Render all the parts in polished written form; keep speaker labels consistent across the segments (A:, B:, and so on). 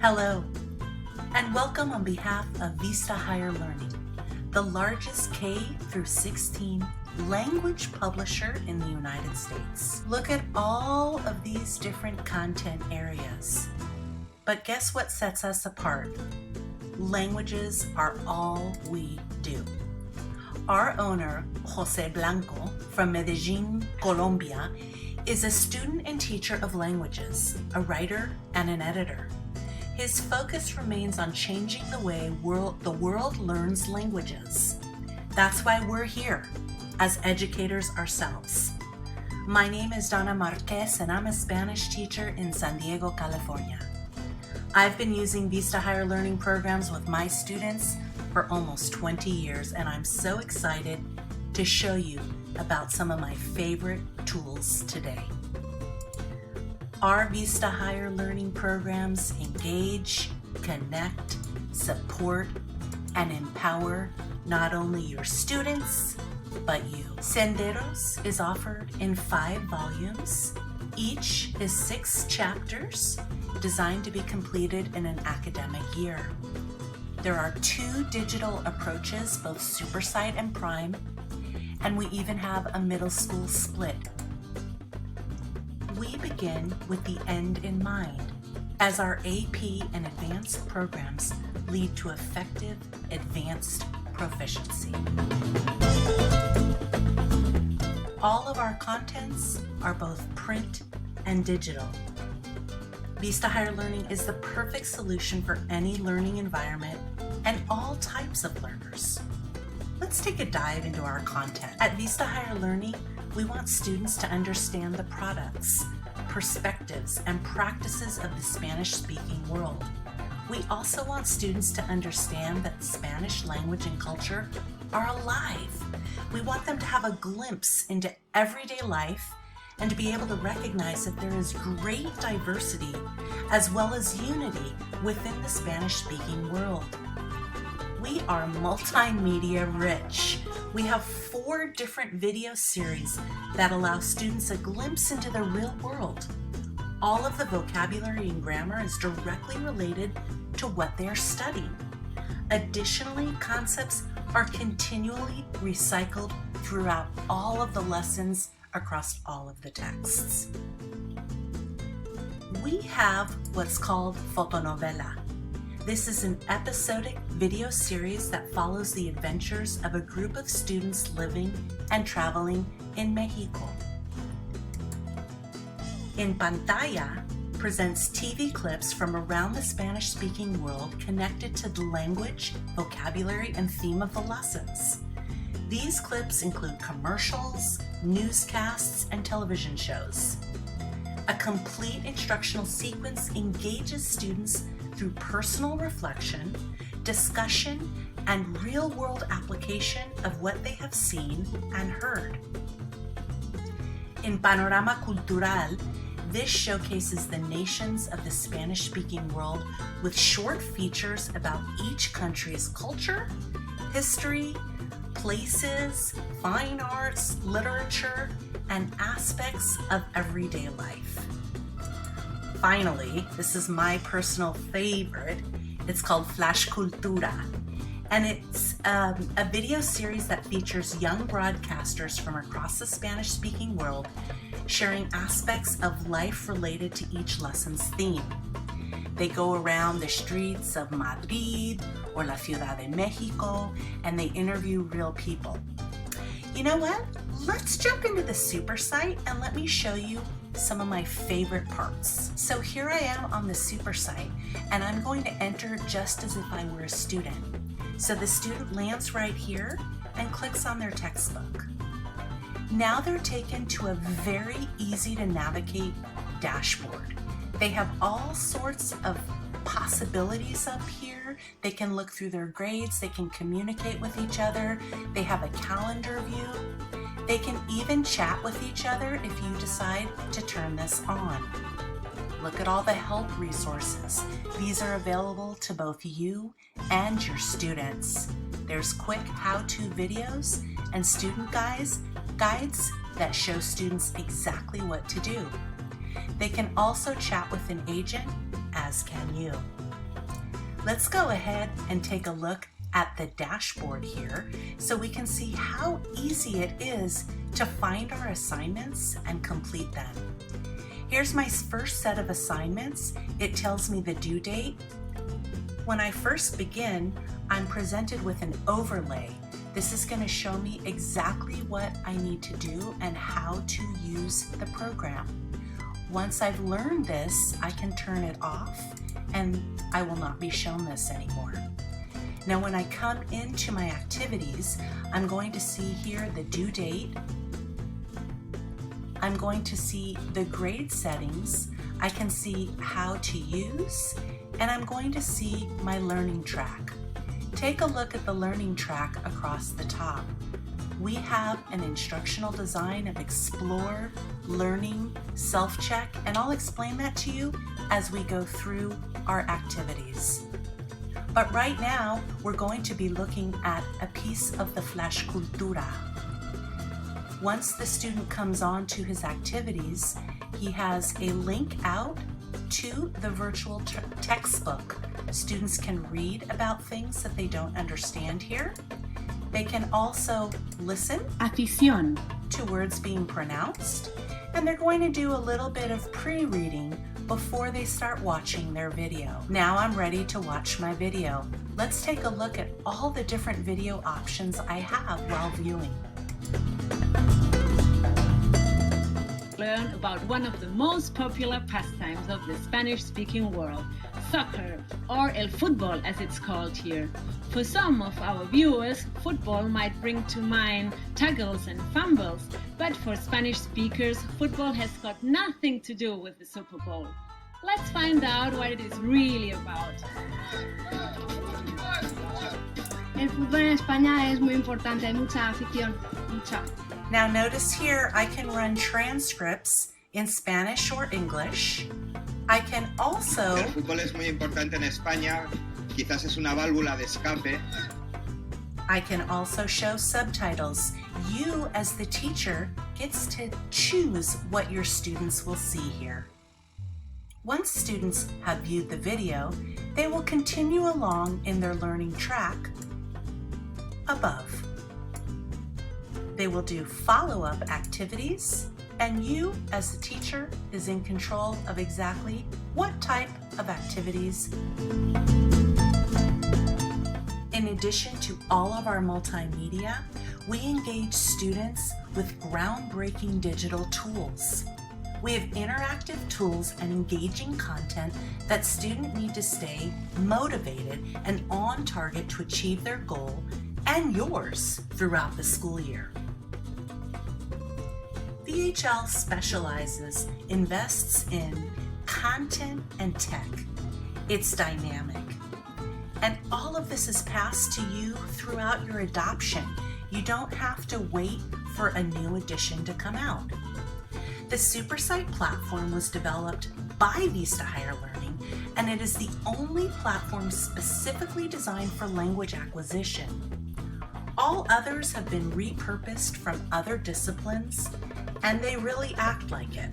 A: Hello, and welcome on behalf of Vista Higher Learning, the largest K through 16 language publisher in the United States. Look at all of these different content areas. But guess what sets us apart? Languages are all we do. Our owner, Jose Blanco, from Medellin, Colombia, is a student and teacher of languages, a writer, and an editor. His focus remains on changing the way the world learns languages. That's why we're here, as educators ourselves. My name is Donna Marquez, and I'm a Spanish teacher in San Diego, California. I've been using Vista Higher Learning programs with my students for almost 20 years, and I'm so excited to show you about some of my favorite tools today. Our Vista Higher Learning programs engage, connect, support, and empower not only your students, but you. Senderos is offered in 5 volumes. Each is 6 chapters designed to be completed in an academic year. There are 2 digital approaches, both Supersight and Prime, and we even have a middle school split. We begin with the end in mind, as our AP and advanced programs lead to effective advanced proficiency. All of our contents are both print and digital. Vista Higher Learning is the perfect solution for any learning environment and all types of learners. Let's take a dive into our content. At Vista Higher Learning, we want students to understand the products, perspectives, and practices of the Spanish-speaking world. We also want students to understand that the Spanish language and culture are alive. We want them to have a glimpse into everyday life and to be able to recognize that there is great diversity as well as unity within the Spanish-speaking world. We are multimedia rich. We have 4 different video series that allow students a glimpse into the real world. All of the vocabulary and grammar is directly related to what they are studying. Additionally, concepts are continually recycled throughout all of the lessons across all of the texts. We have what's called fotonovela. This is an episodic video series that follows the adventures of a group of students living and traveling in Mexico. In Pantalla presents TV clips from around the Spanish-speaking world connected to the language, vocabulary, and theme of the lessons. These clips include commercials, newscasts, and television shows. A complete instructional sequence engages students through personal reflection, discussion, and real-world application of what they have seen and heard. In Panorama Cultural, this showcases the nations of the Spanish-speaking world with short features about each country's culture, history, places, fine arts, literature, and aspects of everyday life. Finally, this is my personal favorite. It's called Flash Cultura, and it's a video series that features young broadcasters from across the Spanish-speaking world sharing aspects of life related to each lesson's theme. They go around the streets of Madrid or La Ciudad de Mexico, and they interview real people. You know what? Let's jump into the Supersight and let me show you some of my favorite parts. So here I am on the Supersight, and I'm going to enter just as if I were a student. So the student lands right here and clicks on their textbook. Now they're taken to a very easy to navigate dashboard. They have all sorts of possibilities up here. They can look through their grades, they can communicate with each other, they have a calendar view. They can even chat with each other if you decide to turn this on. Look at all the help resources. These are available to both you and your students. There's quick how-to videos and student guides that show students exactly what to do. They can also chat with an agent, as can you. Let's go ahead and take a look at the dashboard here so we can see how easy it is to find our assignments and complete them. Here's my first set of assignments. It tells me the due date. When I first begin, I'm presented with an overlay. This is going to show me exactly what I need to do and how to use the program. Once I've learned this, I can turn it off and I will not be shown this anymore. Now when I come into my activities, I'm going to see here the due date. I'm going to see the grade settings. I can see how to use, and I'm going to see my learning track. Take a look at the learning track across the top. We have an instructional design of explore, learning, self-check, and I'll explain that to you as we go through our activities. But right now, we're going to be looking at a piece of the Flash Cultura. Once the student comes on to his activities, he has a link out to the virtual textbook. Students can read about things that they don't understand here. They can also listen
B: Afición
A: to words being pronounced, and they're going to do a little bit of pre-reading before they start watching their video. Now I'm ready to watch my video. Let's take a look at all the different video options I have while viewing.
B: Learn about one of the most popular pastimes of the Spanish-speaking world, soccer, or el fútbol as it's called here. For some of our viewers, football might bring to mind tackles and fumbles, but for Spanish speakers, football has got nothing to do with the Super Bowl. Let's find out what it is really about.
C: El fútbol en España es muy importante, hay mucha afición, mucha.
A: Now notice here I can run transcripts in Spanish or English. I can also...
D: El fútbol es muy importante en España, quizás es una válvula de escape.
A: I can also show subtitles. You, as the teacher, gets to choose what your students will see here. Once students have viewed the video, they will continue along in their learning track above. They will do follow-up activities, and you, as the teacher, is in control of exactly what type of activities. In addition to all of our multimedia, we engage students with groundbreaking digital tools. We have interactive tools and engaging content that students need to stay motivated and on target to achieve their goal and yours throughout the school year. VHL specializes, invests in content and tech. It's dynamic. And all of this is passed to you throughout your adoption. You don't have to wait for a new edition to come out. The SuperSite platform was developed by Vista Higher Learning, and it is the only platform specifically designed for language acquisition. All others have been repurposed from other disciplines, and they really act like it.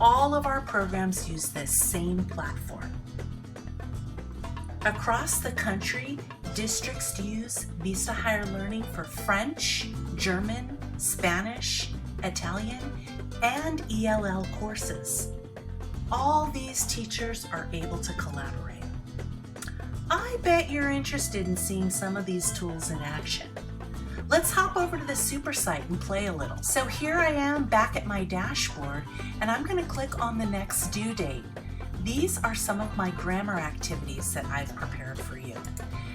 A: All of our programs use this same platform. Across the country, districts use Vista Higher Learning for French, German, Spanish, Italian, and ELL courses. All these teachers are able to collaborate. I bet you're interested in seeing some of these tools in action. Let's hop over to the SuperSite and play a little. So here I am back at my dashboard, and I'm going to click on the next due date. These are some of my grammar activities that I've prepared for you.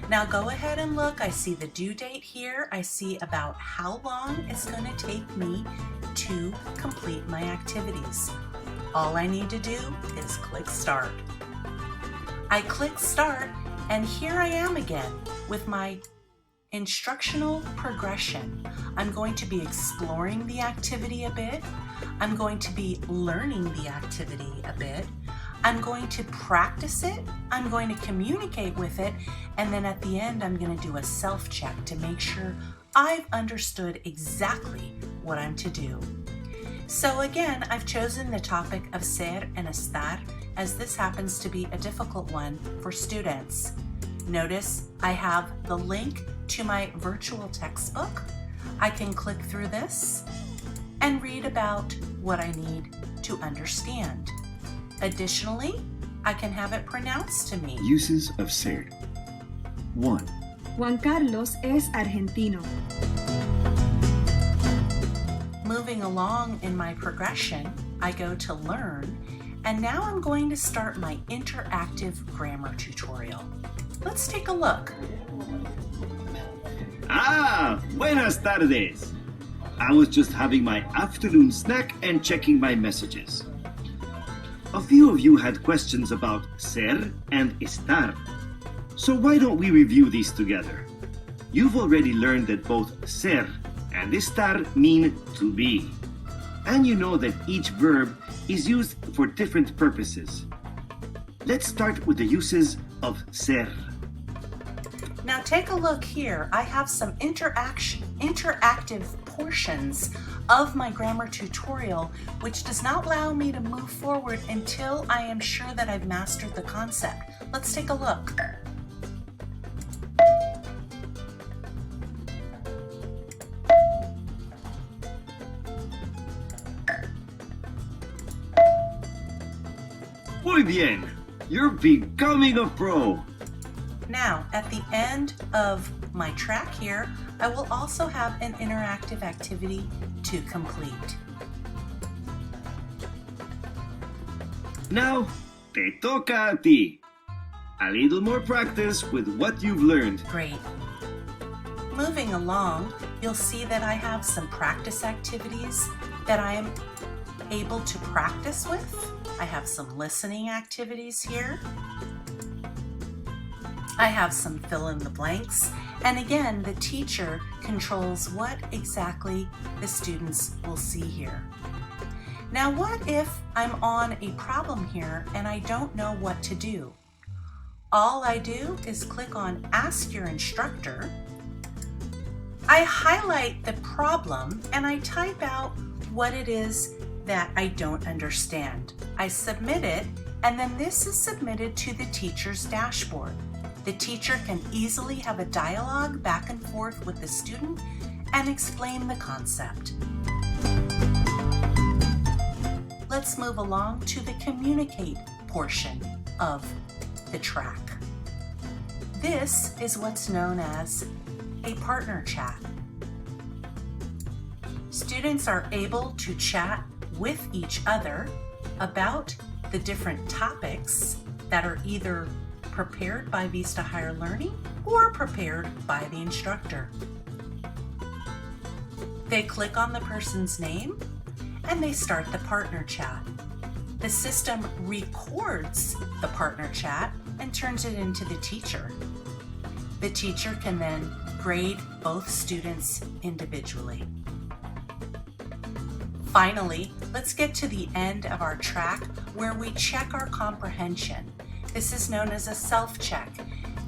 A: Now go ahead and look. I see the due date here. I see about how long it's going to take me to complete my activities. All I need to do is click start. I click start, and here I am again with my instructional progression. I'm going to be exploring the activity a bit. I'm going to be learning the activity a bit. I'm going to practice it. I'm going to communicate with it. And then at the end, I'm going to do a self-check to make sure I've understood exactly what I'm to do. So again, I've chosen the topic of ser and estar, as this happens to be a difficult one for students. Notice I have the link to my virtual textbook. I can click through this and read about what I need to understand. Additionally, I can have it pronounced to me.
E: Uses of ser. 1.
F: Juan Carlos es argentino.
A: Moving along in my progression, I go to Learn, and now I'm going to start my interactive grammar tutorial. Let's take a look.
E: Ah, buenas tardes. I was just having my afternoon snack and checking my messages. A few of you had questions about ser and estar. So why don't we review these together? You've already learned that both ser and estar mean to be. And you know that each verb is used for different purposes. Let's start with the uses of ser.
A: Now take a look here. I have some interactive portions of my grammar tutorial, which does not allow me to move forward until I am sure that I've mastered the concept. Let's take a look.
E: Muy bien, you're becoming a pro.
A: Now, at the end of my track here, I will also have an interactive activity to complete.
E: Now, te toca a ti. A little more practice with what you've learned.
A: Great. Moving along, you'll see that I have some practice activities that I am able to practice with. I have some listening activities here. I have some fill in the blanks. And again, the teacher controls what exactly the students will see here. Now, what if I'm on a problem here and I don't know what to do? All I do is click on Ask Your Instructor. I highlight the problem and I type out what it is that I don't understand. I submit it, and then this is submitted to the teacher's dashboard. The teacher can easily have a dialogue back and forth with the student and explain the concept. Let's move along to the communicate portion of the track. This is what's known as a partner chat. Students are able to chat with each other about the different topics that are either prepared by Vista Higher Learning or prepared by the instructor. They click on the person's name and they start the partner chat. The system records the partner chat and turns it into the teacher. The teacher can then grade both students individually. Finally, let's get to the end of our track where we check our comprehension. This is known as a self-check,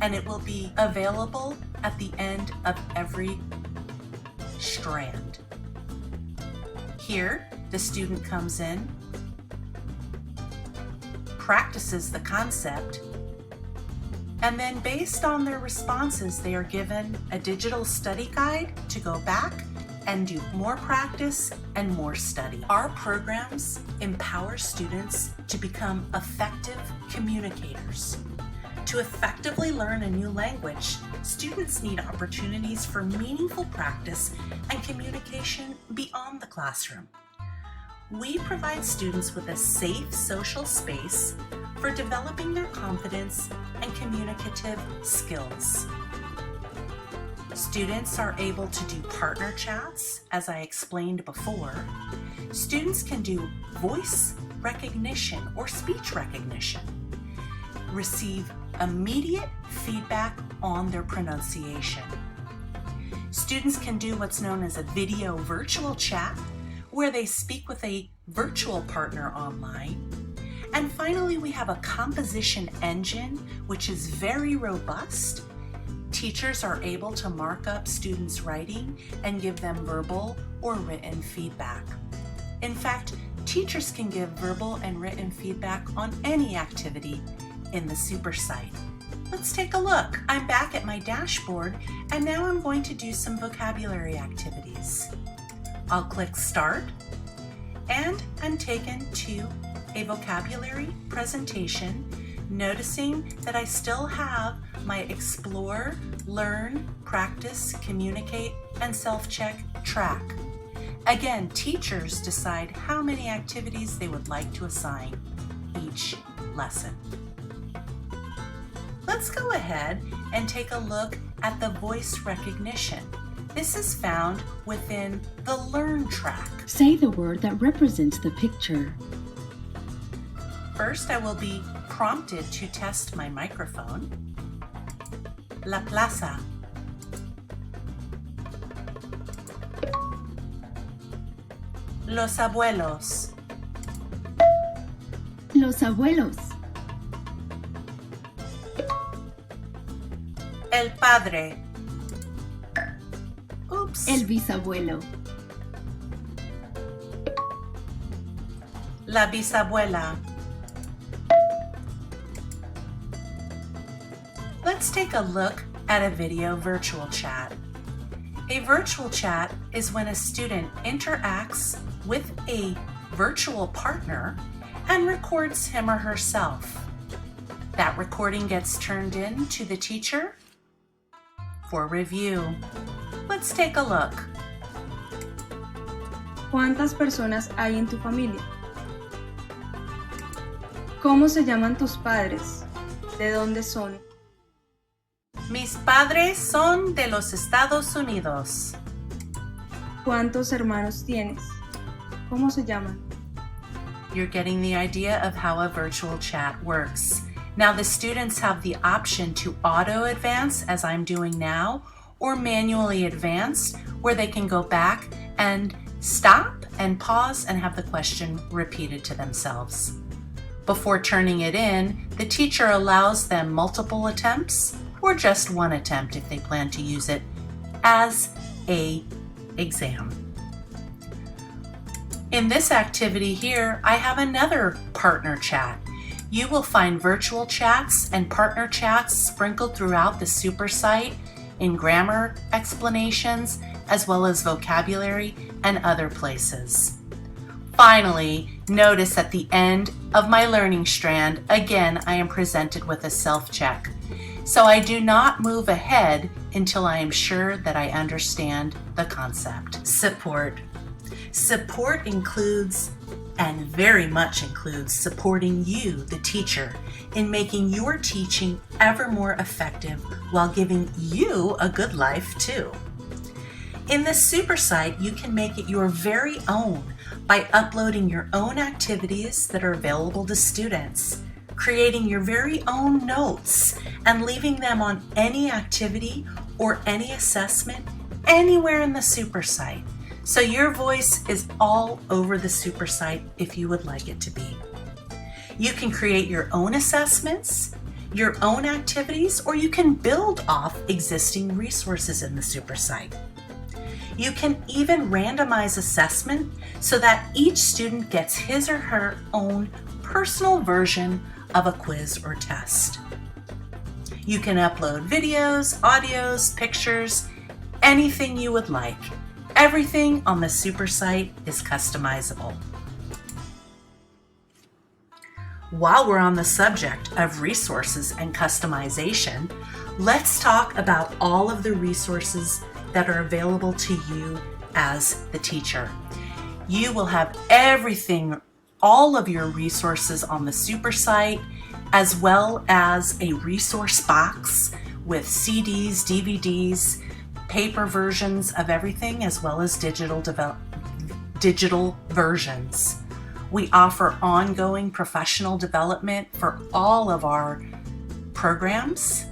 A: and it will be available at the end of every strand. Here, the student comes in, practices the concept, and then based on their responses, they are given a digital study guide to go back and do more practice and more study. Our programs empower students to become effective communicators. To effectively learn a new language, students need opportunities for meaningful practice and communication beyond the classroom. We provide students with a safe social space for developing their confidence and communicative skills. Students are able to do partner chats, as I explained before. Students can do voice recognition or speech recognition, receive immediate feedback on their pronunciation. Students can do what's known as a video virtual chat, where they speak with a virtual partner online. And finally, we have a composition engine, which is very robust. Teachers are able to mark up students' writing and give them verbal or written feedback. In fact, Teachers can give verbal and written feedback on any activity in the super site. Let's take a look. I'm back at my dashboard and now I'm going to do some vocabulary activities. I'll click Start and I'm taken to a vocabulary presentation, noticing that I still have my Explore, Learn, Practice, Communicate, and Self-Check track. Again, teachers decide how many activities they would like to assign each lesson. Let's go ahead and take a look at the voice recognition. This is found within the Learn track.
F: Say the word that represents the picture.
A: First, I will be prompted to test my microphone. La plaza. Los abuelos.
F: Los abuelos.
A: El padre. Oops.
F: El bisabuelo.
A: La bisabuela. Let's take a look at a video virtual chat. A virtual chat is when a student interacts with a virtual partner and records him or herself. That recording gets turned in to the teacher for review. Let's take a look.
G: ¿Cuántas personas hay en tu familia? ¿Cómo se llaman tus padres? ¿De dónde son?
A: Mis padres son de los Estados Unidos.
G: ¿Cuántos hermanos tienes? ¿Cómo se llaman?
A: You're getting the idea of how a virtual chat works. Now the students have the option to auto advance, as I'm doing now, or manually advance, where they can go back and stop and pause and have the question repeated to themselves. Before turning it in, the teacher allows them multiple attempts or just one attempt if they plan to use it as an exam. In this activity here, I have another partner chat. You will find virtual chats and partner chats sprinkled throughout the super site in grammar explanations, as well as vocabulary and other places. Finally, notice at the end of my learning strand, again, I am presented with a self-check. So I do not move ahead until I am sure that I understand the concept. Support. Support includes, and very much includes, supporting you, the teacher, in making your teaching ever more effective while giving you a good life too. In the super site, you can make it your very own by uploading your own activities that are available to students, creating your very own notes, and leaving them on any activity or any assessment anywhere in the super site. So your voice is all over the super site if you would like it to be. You can create your own assessments, your own activities, or you can build off existing resources in the super site. You can even randomize assessment so that each student gets his or her own personal version of a quiz or test. You can upload videos, audios, pictures, anything you would like. Everything on the super site is customizable. While we're on the subject of resources and customization, let's talk about all of the resources that are available to you as the teacher. You will have everything, all of your resources on the super site, as well as a resource box with CDs, DVDs, paper versions of everything, as well as digital versions. We offer ongoing professional development for all of our programs.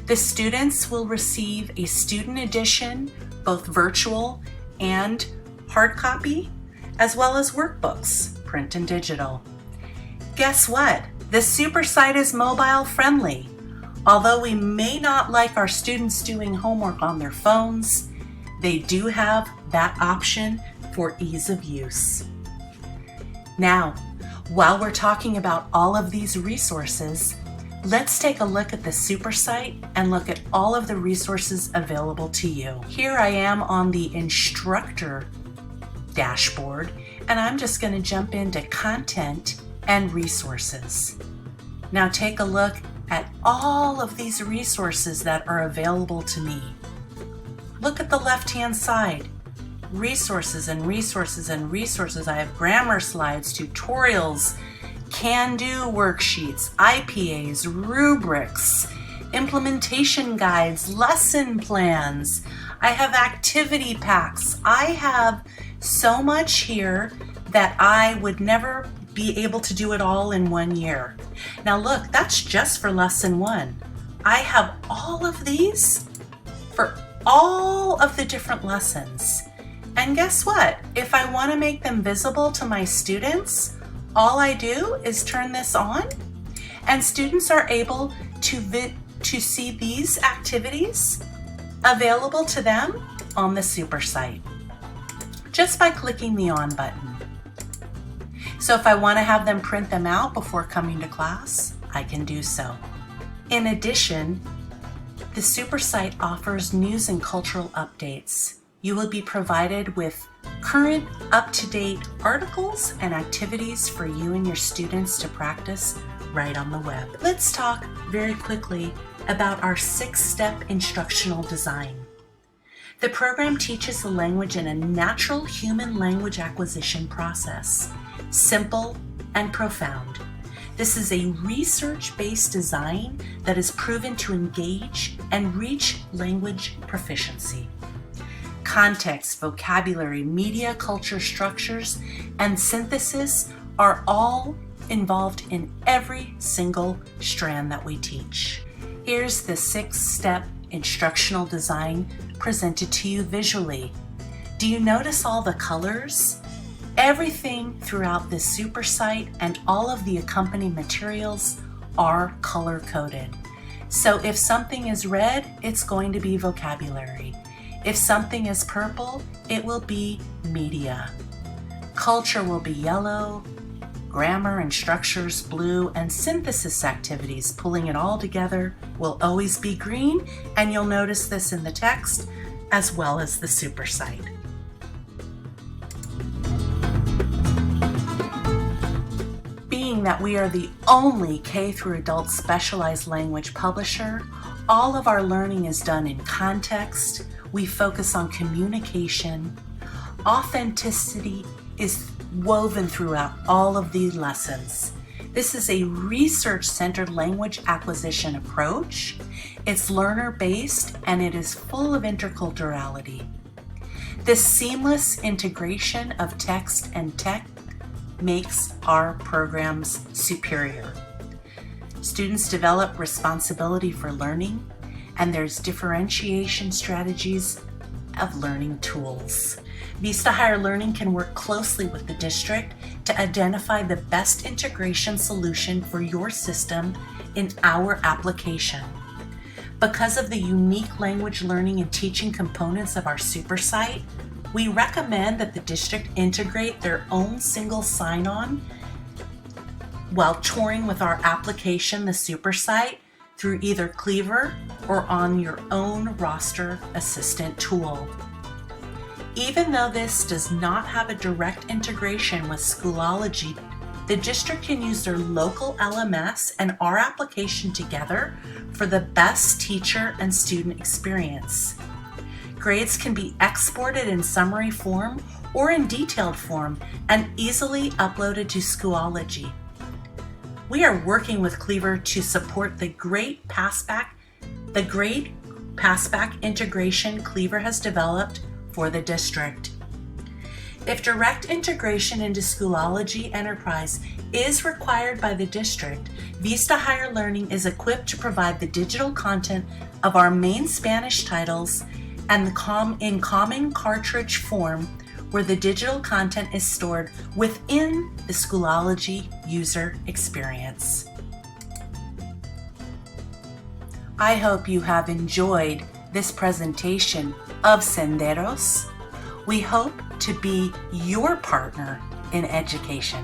A: The students will receive a student edition, both virtual and hard copy, as well as workbooks, print and digital. Guess what? The super site is mobile friendly. Although we may not like our students doing homework on their phones, they do have that option for ease of use. Now, while we're talking about all of these resources, let's take a look at the super site and look at all of the resources available to you. Here I am on the instructor dashboard, and I'm just going to jump into content and resources. Now take a look at all of these resources that are available to me. Look at the left-hand side. Resources and resources and resources. I have grammar slides, tutorials, can-do worksheets, IPAs, rubrics, implementation guides, lesson plans. I have activity packs. I have so much here that I would never be able to do it all in 1 year. Now look, that's just for lesson 1. I have all of these for all of the different lessons. And guess what? If I want to make them visible to my students, all I do is turn this on, and students are able to see these activities available to them on the super site just by clicking the on button. So if I want to have them print them out before coming to class, I can do so. In addition, the super site offers news and cultural updates. You will be provided with current, up-to-date articles and activities for you and your students to practice right on the web. Let's talk very quickly about our 6-step instructional design. The program teaches the language in a natural human language acquisition process, simple and profound. This is a research-based design that is proven to engage and reach language proficiency. Context, vocabulary, media, culture, structures, and synthesis are all involved in every single strand that we teach. Here's the 6-step instructional design presented to you visually. Do you notice all the colors? Everything throughout this super site and all of the accompanying materials are color-coded. So if something is red, it's going to be vocabulary. If something is purple, it will be media. Culture will be yellow, grammar and structures blue, and synthesis activities, pulling it all together, will always be green, and you'll notice this in the text as well as the super site. Being that we are the only K through adult specialized language publisher, all of our learning is done in context. We focus on communication. Authenticity is woven throughout all of these lessons. This is a research-centered language acquisition approach. It's learner-based and it is full of interculturality. This seamless integration of text and tech makes our programs superior. Students develop responsibility for learning, and there's differentiation strategies of learning tools. Vista Higher Learning can work closely with the district to identify the best integration solution for your system in our application. Because of the unique language learning and teaching components of our super site, we recommend that the district integrate their own single sign-on while touring with our application, the super site, through either Cleaver or on your own roster assistant tool. Even though this does not have a direct integration with Schoology, the district can use their local LMS and our application together for the best teacher and student experience. Grades can be exported in summary form or in detailed form and easily uploaded to Schoology. We are working with Cleaver to support the great passback integration Cleaver has developed for the district. If direct integration into Schoology Enterprise is required by the district, Vista Higher Learning is equipped to provide the digital content of our main Spanish titles and in common cartridge form, where the digital content is stored within the Schoology user experience. I hope you have enjoyed this presentation of Senderos. We hope to be your partner in education.